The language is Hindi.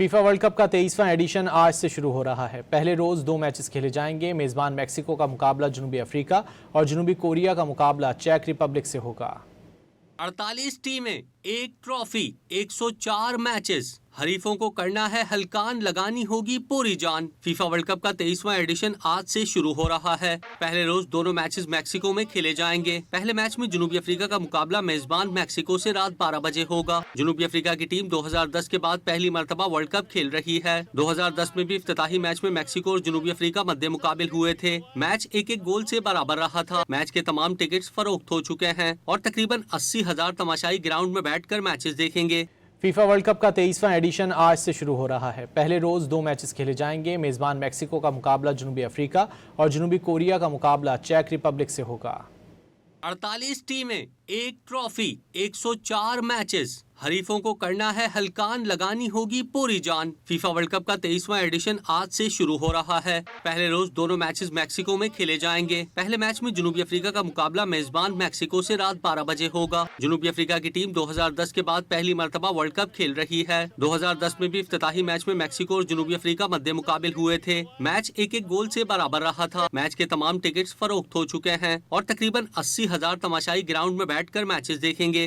फीफा वर्ल्ड कप का 23वां एडिशन आज से शुरू हो रहा है। पहले रोज 2 मैचेस खेले जाएंगे। मेजबान मैक्सिको का मुकाबला जनूबी अफ्रीका और जनूबी कोरिया का मुकाबला चेक रिपब्लिक से होगा। 48 टीमें, एक ट्रॉफी, 104 मैचेस। हरीफों को करना है हलकान, लगानी होगी पूरी जान। फीफा वर्ल्ड कप का 23वां एडिशन आज से शुरू हो रहा है। पहले रोज दोनों मैचेस मैक्सिको में खेले जाएंगे। पहले मैच में जनूबी अफ्रीका का मुकाबला मेजबान मैक्सिको से रात 12 बजे होगा। जनूबी अफ्रीका की टीम 2010 के बाद पहली मर्तबा वर्ल्ड कप खेल रही है। 2010 में भी इफ्तिताही मैच में मैक्सिको और जनूबी अफ्रीका मध्य मुकाबिल हुए थे। मैच एक गोल से बराबर रहा था। मैच के तमाम टिकट्स फरोख्त हो चुके हैं और तकरीबन 80,000 तमाशाई ग्राउंड में बैठकर मैचेस देखेंगे। फीफा वर्ल्ड कप का 23वां एडिशन आज से शुरू हो रहा है। पहले रोज 2 मैचेस खेले जाएंगे। मेजबान मैक्सिको का मुकाबला जनूबी अफ्रीका और जनूबी कोरिया का मुकाबला चेक रिपब्लिक से होगा। 48 टीमें, एक ट्रॉफी, 104 मैचेस। हरीफों को करना है हलकान, लगानी होगी पूरी जान। फीफा वर्ल्ड कप का 23वां एडिशन आज से शुरू हो रहा है। पहले रोज दोनों मैचेस मैक्सिको में खेले जाएंगे। पहले मैच में जनूबी अफ्रीका का मुकाबला मेजबान मैक्सिको से रात 12 बजे होगा। जनूबी अफ्रीका की टीम 2010 के बाद पहली मर्तबा वर्ल्ड कप खेल रही है। 2010 में भी इफ्तिताही मैच में मैक्सिको और जनूबी अफ्रीका मध्य मुकाबिल हुए थे। मैच एक गोल से बराबर रहा था। मैच के तमाम टिकट्स फरोख्त हो चुके हैं और तकरीबन 80,000 तमाशाई ग्राउंड में बैठकर मैचेस देखेंगे।